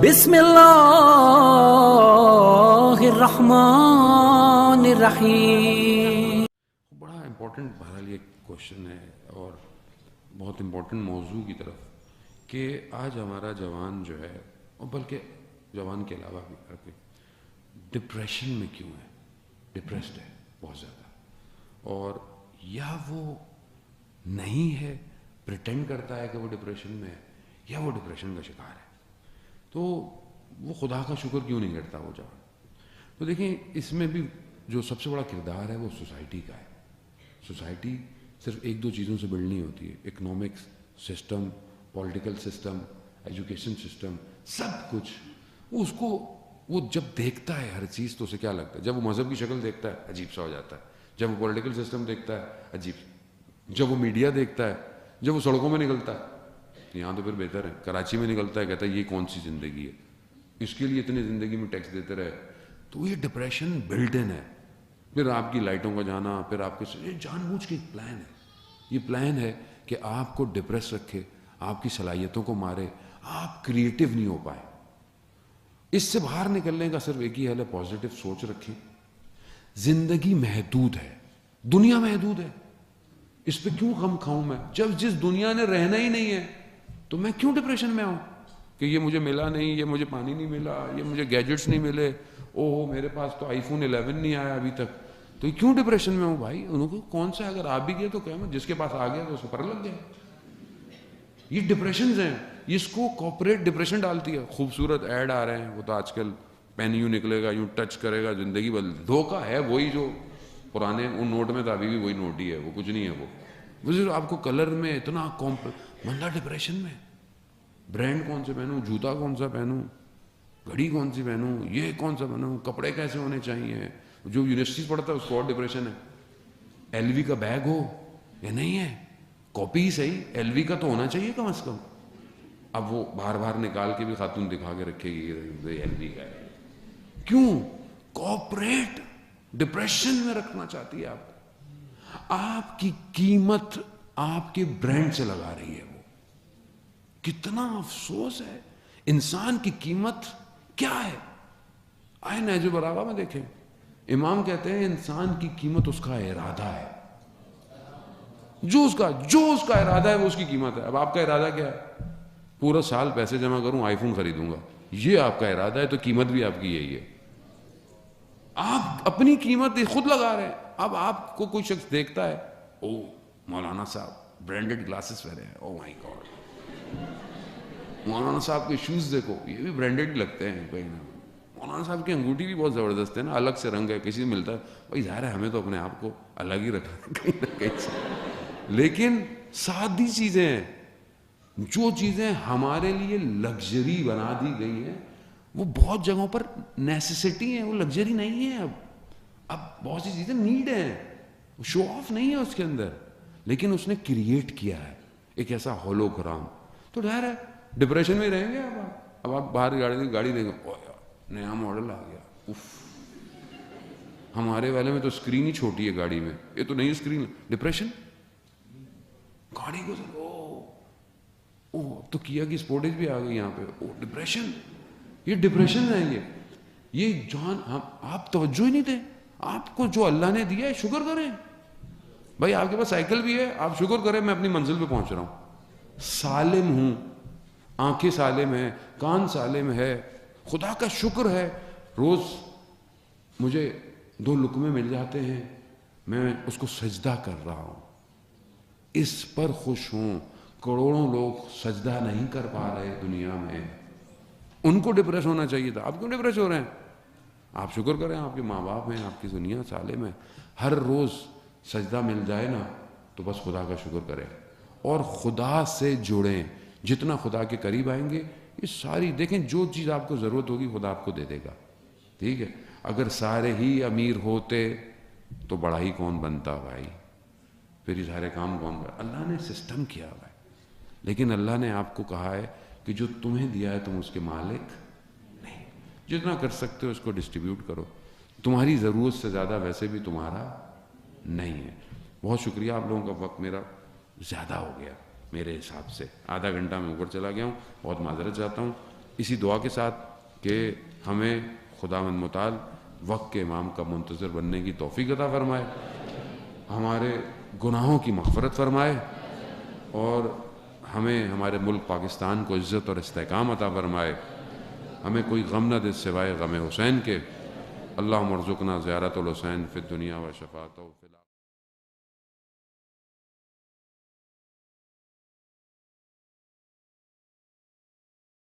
بسم اللہ الرحمن الرحیم. بڑا امپورٹنٹ بہرحال یہ کوشچن ہے اور بہت امپورٹنٹ موضوع کی طرف کہ آج ہمارا جوان جو ہے، اور بلکہ جوان کے علاوہ بھی ڈپریشن میں کیوں ہے، ڈپریسڈ ہے بہت زیادہ، اور یا وہ نہیں ہے، پریٹینڈ کرتا ہے کہ وہ ڈپریشن میں ہے، یا وہ ڈپریشن کا شکار ہے. تو وہ خدا کا شکر کیوں نہیں کرتا وہ جوان؟ تو دیکھیں اس میں بھی جو سب سے بڑا کردار ہے وہ سوسائٹی کا ہے. سوسائٹی صرف ایک دو چیزوں سے بلڈ نہیں ہوتی ہے، economics system, political system, education system, سب کچھ. اس کو وہ جب دیکھتا ہے ہر چیز تو اسے کیا لگتا ہے؟ جب وہ مذہب کی شکل دیکھتا ہے عجیب سا ہو جاتا ہے، جب وہ پولیٹیکل سسٹم دیکھتا ہے عجیب، جب وہ میڈیا دیکھتا ہے، جب وہ سڑکوں میں نکلتا ہے، یہاں تو پھر بہتر ہے، کراچی میں نکلتا ہے کہتا ہے یہ کون سی زندگی ہے، اس کے لیے اتنی زندگی میں ٹیکس دیتے رہے. تو یہ ڈپریشن بلٹ ان ہے. پھر آپ کی لائٹوں کا جانا، پھر آپ کے یہ جان بوجھ کے ایک پلان ہے. یہ پلان ہے کہ آپ کو ڈپریس رکھے، آپ کی صلاحیتوں کو مارے، آپ کریٹیو نہیں ہو پائے. اس سے باہر نکلنے کا صرف ایک ہی حل ہے، پازیٹیو سوچ رکھیں. زندگی محدود ہے، دنیا محدود ہے، اس پہ کیوں غم کھاؤں میں؟ جب جس دنیا نے رہنا ہی نہیں ہے تو میں کیوں ڈپریشن میں آؤں کہ یہ مجھے ملا نہیں، یہ مجھے پانی نہیں ملا، یہ مجھے گیجٹس نہیں ملے، اوہ میرے پاس تو آئی فون 11 نہیں آیا ابھی تک، تو کیوں ڈپریشن میں ہوں بھائی؟ انہوں کو کون سا، اگر آپ بھی گئے تو کیا، جس کے پاس آ گیا تو اس پر لگ گیا. یہ ڈپریشنز ہیں، اس کو کارپوریٹ ڈپریشن ڈالتی ہے. خوبصورت ایڈ آ رہے ہیں، وہ تو آج کل پین یوں نکلے گا، یوں ٹچ کرے گا، زندگی بدل. دھوکہ ہے وہی جو پرانے ان نوٹ میں تھا، ابھی بھی وہی نوٹ ہی ہے، وہ کچھ نہیں ہے. وہ آپ کو کلر میں اتنا بندہ ڈپریشن میں، برانڈ کون سے پہنوں، جوتا کون سا پہنوں، گھڑی کون سی پہنوں، یہ کون سا پہنوں، کپڑے کیسے ہونے چاہیے. جو یونیورسٹی پڑھتا ہے اس کو اور ڈپریشن ہے، ایل وی کا بیگ ہو یا نہیں ہے، کاپی ہی صحیح، ایل وی کا تو ہونا چاہیے کم از کم. اب وہ بار بار نکال کے بھی خاتون دکھا کے رکھے گی ایل وی کا ہے. کیوں؟ کارپوریٹ ڈپریشن میں رکھنا چاہتی ہے آپ. آپ کی قیمت آپ کے برانڈ سے لگا رہی ہے. وہ کتنا افسوس ہے. انسان کی قیمت کیا ہے؟ آئے نہج البلاغہ میں دیکھیں، امام کہتے ہیں انسان کی قیمت اس کا ارادہ ہے. جو اس کا ارادہ ہے وہ اس کی قیمت ہے. اب آپ کا ارادہ کیا ہے؟ پورا سال پیسے جمع کروں، آئی فون خریدوں گا، یہ آپ کا ارادہ ہے، تو قیمت بھی آپ کی یہی ہے. آپ اپنی قیمت خود لگا رہے ہیں. اب آپ کو کوئی شخص دیکھتا ہے، او مولانا صاحب برانڈڈ گلاسز پہنے ہیں، او مائی گاڈ، مولانا صاحب کے شوز دیکھو، یہ بھی برانڈڈ لگتے ہیں. کہیں نہ مولانا صاحب کی انگوٹھی بھی بہت زبردست ہے نا، الگ سے رنگ ہے، کسی سے ملتا ہے بھائی، ظاہر ہے ہمیں تو اپنے آپ کو الگ ہی رکھنا کہیں نہ کہیں سے. لیکن سادی چیزیں ہیں، جو چیزیں ہمارے لیے لگژری بنا دی گئی ہیں وہ بہت جگہوں پر نیسیسٹی ہیں، وہ لگژری نہیں ہے. اب بہت سی چیزیں نیڈ ہیں، شو آف نہیں ہے اس کے اندر، لیکن اس نے کریٹ کیا ہے ایک ایسا ہولوگرام. تو ظاہر ہے ڈپریشن میں رہیں گے. اب آپ باہر گاڑی دیں گے، نیا ماڈل آ گیا، اف، ہمارے والے میں تو اسکرین ہی چھوٹی ہے گاڑی میں، یہ تو نئی اسکرین. ڈپریشن. گاڑی کو تو کیا کی اسپورٹیج بھی آ گئی یہاں پہ، ڈپریشن. یہ ڈپریشن ہے. یہ جان آپ توجہ ہی نہیں دیں. آپ کو جو اللہ نے دیا ہے شکر کریں. بھائی آپ کے پاس سائیکل بھی ہے، آپ شکر کریں میں اپنی منزل پہ پہنچ رہا ہوں، سالم ہوں، آنکھیں سالم ہیں، کان سالم ہے، خدا کا شکر ہے. روز مجھے 2 لقمے مل جاتے ہیں، میں اس کو سجدہ کر رہا ہوں، اس پر خوش ہوں. کروڑوں لوگ سجدہ نہیں کر پا رہے دنیا میں، ان کو ڈپریس ہونا چاہیے تھا. آپ کیوں ڈپریس ہو رہے ہیں؟ آپ شکر کریں، آپ کے ماں باپ ہیں، آپ کی دنیا سالم ہے. ہر روز سجدہ مل جائے نا تو بس خدا کا شکر کریں اور خدا سے جڑیں. جتنا خدا کے قریب آئیں گے یہ ساری دیکھیں جو چیز آپ کو ضرورت ہوگی خدا آپ کو دے دے گا. ٹھیک ہے؟ اگر سارے ہی امیر ہوتے تو بڑا ہی کون بنتا بھائی، پھر یہ سارے کام کون کرتا؟ اللہ نے سسٹم کیا ہوا ہے، لیکن اللہ نے آپ کو کہا ہے کہ جو تمہیں دیا ہے تم اس کے مالک نہیں. جتنا کر سکتے ہو اس کو ڈسٹریبیوٹ کرو. تمہاری ضرورت سے زیادہ ویسے بھی تمہارا نہیں ہے. بہت شکریہ. آپ لوگوں کا وقت میرا زیادہ ہو گیا میرے حساب سے، آدھا گھنٹہ میں اوپر چلا گیا ہوں، بہت معذرت چاہتا ہوں. اسی دعا کے ساتھ کہ ہمیں خداوند متعال وقت کے امام کا منتظر بننے کی توفیق عطا فرمائے، ہمارے گناہوں کی مغفرت فرمائے، اور ہمیں ہمارے ملک پاکستان کو عزت اور استحکام عطا فرمائے، ہمیں کوئی غم نہ دے سوائے غم حسین کے۔ اللہم ارزقنا زیارت الحسین فی الدنیا و شفاعتہ فی الآخرہ۔